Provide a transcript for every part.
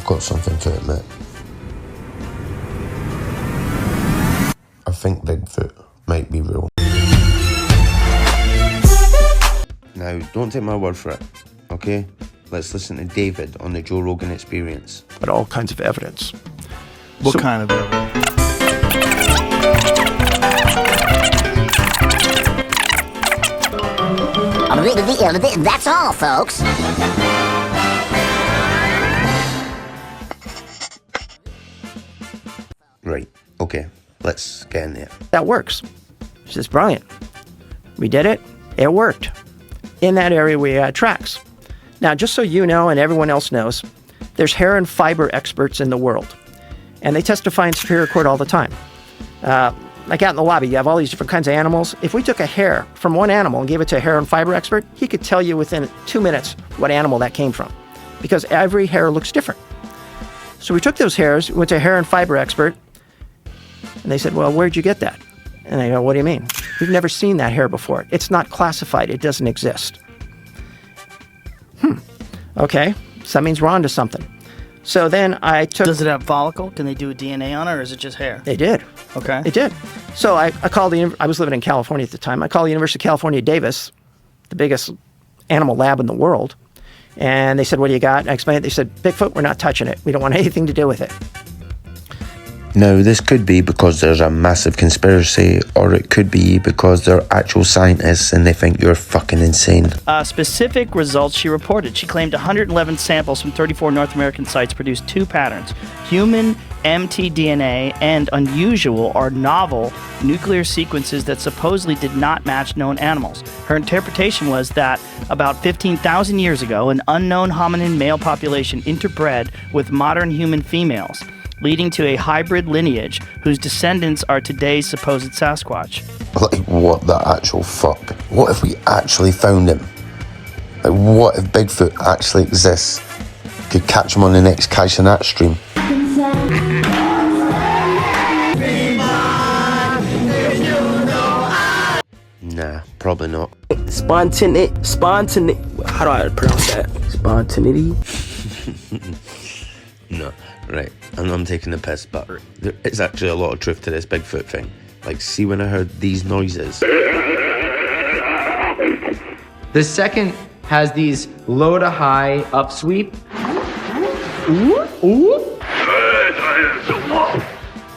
I've got something to admit. I think Bigfoot might be real. Now, don't take my word for it, okay? Let's listen to David on the Joe Rogan Experience. But all kinds of evidence. What kind of evidence? That's all, folks. Right, okay, let's get in there. That works. It's just brilliant. We did it. It worked. In that area, we had tracks. Now, just so you know and everyone else knows, there's hair and fiber experts in the world. And they testify in Superior Court all the time. Like out in the lobby, you have all these different kinds of animals. If we took a hair from one animal and gave it to a hair and fiber expert, he could tell you within 2 minutes what animal that came from, because every hair looks different. So we took those hairs, went to a hair and fiber expert, and they said, well, where'd you get that? And I go, what do you mean? We've never seen that hair before. It's not classified. It doesn't exist. Okay, so that means we're onto something. So then I took... Does it have follicle? Can they do a DNA on it, or is it just hair? They did. Okay. They did. So I called I was living in California at the time. I called the University of California, Davis, the biggest animal lab in the world. And they said, what do you got? And I explained it. They said, Bigfoot, we're not touching it. We don't want anything to do with it. Now, this could be because there's a massive conspiracy, or it could be because they're actual scientists and they think you're fucking insane. Specific results she reported. She claimed 111 samples from 34 North American sites produced two patterns: human mtDNA and unusual or novel nuclear sequences that supposedly did not match known animals. Her interpretation was that about 15,000 years ago, an unknown hominin male population interbred with modern human females, leading to a hybrid lineage whose descendants are today's supposed Sasquatch. Like, what the actual fuck? What if we actually found him? Like, what if Bigfoot actually exists? Could catch him on the next Kai Cenat stream. Nah, probably not. Spontaneity. How do I pronounce that? Spontaneity? No, right. I'm taking the piss, but there is actually a lot of truth to this Bigfoot thing. Like, see when I heard these noises. The second has these low to high upsweep.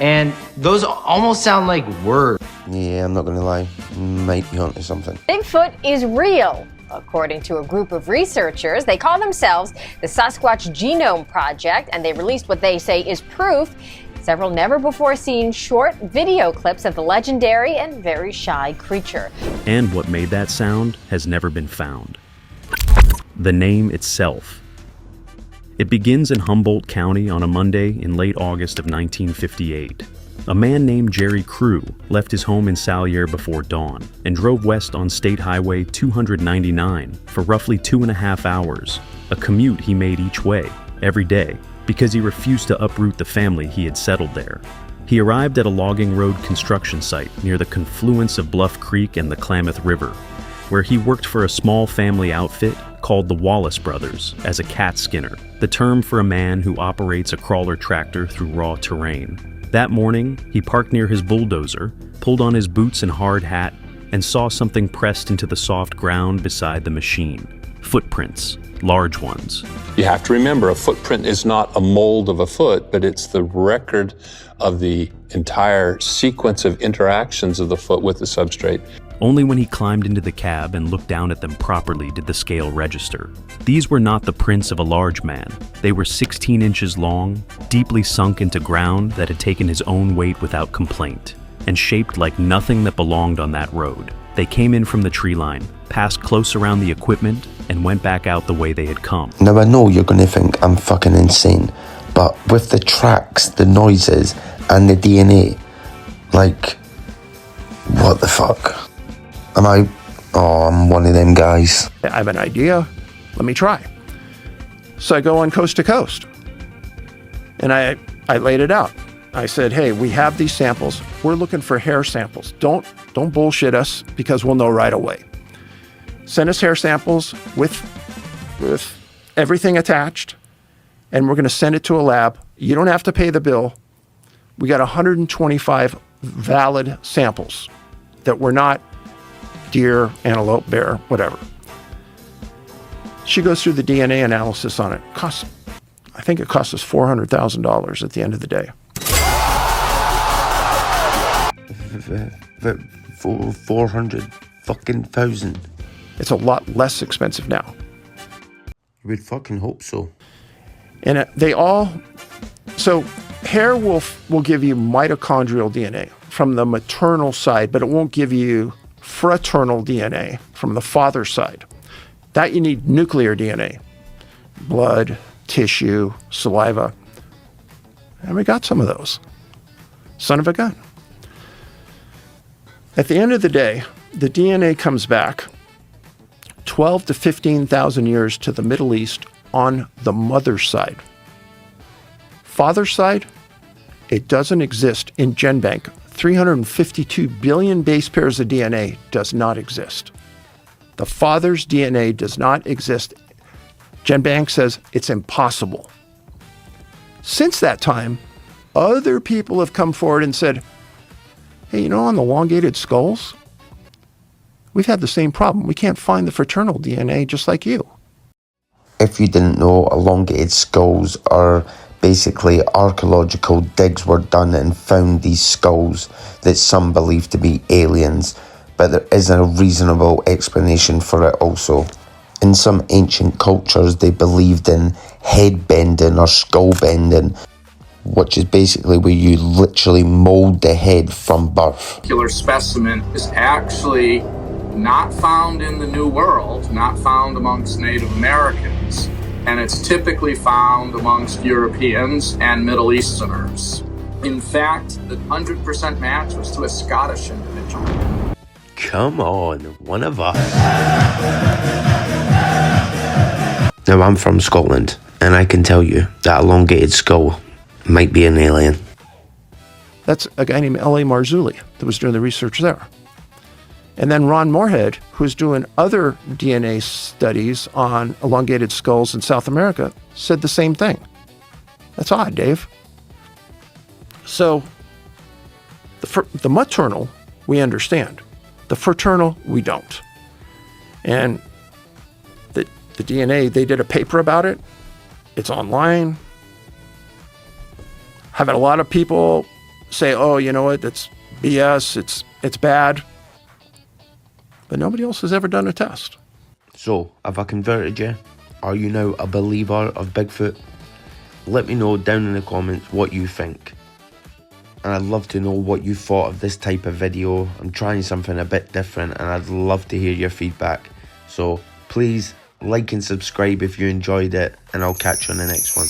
And those almost sound like words. Yeah, I'm not gonna lie. Might be onto something. Bigfoot is real. According to a group of researchers, they call themselves the Sasquatch Genome Project, and they released what they say is proof. Several never-before-seen short video clips of the legendary and very shy creature. And what made that sound has never been found. The name itself. It begins in Humboldt County on a Monday in late August of 1958. A man named Jerry Crew left his home in Salyer before dawn and drove west on State Highway 299 for roughly 2.5 hours, a commute he made each way, every day, because he refused to uproot the family he had settled there. He arrived at a logging road construction site near the confluence of Bluff Creek and the Klamath River, where he worked for a small family outfit called the Wallace Brothers as a cat skinner, the term for a man who operates a crawler tractor through raw terrain. That morning, he parked near his bulldozer, pulled on his boots and hard hat, and saw something pressed into the soft ground beside the machine. Footprints, large ones. You have to remember, a footprint is not a mold of a foot, but it's the record of the entire sequence of interactions of the foot with the substrate. Only when he climbed into the cab and looked down at them properly did the scale register. These were not the prints of a large man. They were 16 inches long, deeply sunk into ground that had taken his own weight without complaint, and shaped like nothing that belonged on that road. They came in from the tree line, passed close around the equipment, and went back out the way they had come. Now, I know you're gonna think I'm fucking insane, but with the tracks, the noises, and the DNA, like, what the fuck? I'm one of them guys. I have an idea. Let me try. So I go on coast to coast. And I laid it out. I said, hey, we have these samples. We're looking for hair samples. Don't bullshit us, because we'll know right away. Send us hair samples with everything attached, and we're going to send it to a lab. You don't have to pay the bill. We got 125 valid samples that were not deer, antelope, bear, whatever. She goes through the DNA analysis on it. I think it cost us $400,000 at the end of the day. 400 fucking thousand. It's a lot less expensive now. You would fucking hope so. And so hair will give you mitochondrial DNA from the maternal side, but it won't give you fraternal DNA from the father's side. That you need nuclear DNA, blood, tissue, saliva. And we got some of those. Son of a gun. At the end of the day, the DNA comes back 12 to 15,000 years to the Middle East on the mother's side. Father's side, it doesn't exist in GenBank. 352 billion base pairs of DNA does not exist. The father's DNA does not exist. GenBank says it's impossible. Since that time, other people have come forward and said, hey, on the elongated skulls, we've had the same problem. We can't find the fraternal DNA just like you. If you didn't know, elongated skulls are basically archaeological digs were done and found these skulls that some believe to be aliens, but there is a reasonable explanation for it also. In some ancient cultures, they believed in head bending or skull bending, which is basically where you literally mold the head from birth. Particular specimen is actually not found in the New World, not found amongst Native Americans, and it's typically found amongst Europeans and Middle Easterners. In fact, the 100% match was to a Scottish individual. Come on, one of us. Now, I'm from Scotland, and I can tell you that elongated skull might be an alien. That's a guy named L.A. Marzulli that was doing the research there. And then Ron Moorhead, who's doing other DNA studies on elongated skulls in South America, said the same thing. That's odd, Dave. So the maternal, we understand. The fraternal, we don't. And the DNA, they did a paper about it. It's online. Having a lot of people say, oh, you know what, that's BS, it's bad. But nobody else has ever done a test. So, have I converted you? Are you now a believer of Bigfoot? Let me know down in the comments what you think. And I'd love to know what you thought of this type of video. I'm trying something a bit different and I'd love to hear your feedback. So please like and subscribe if you enjoyed it, and I'll catch you on the next one.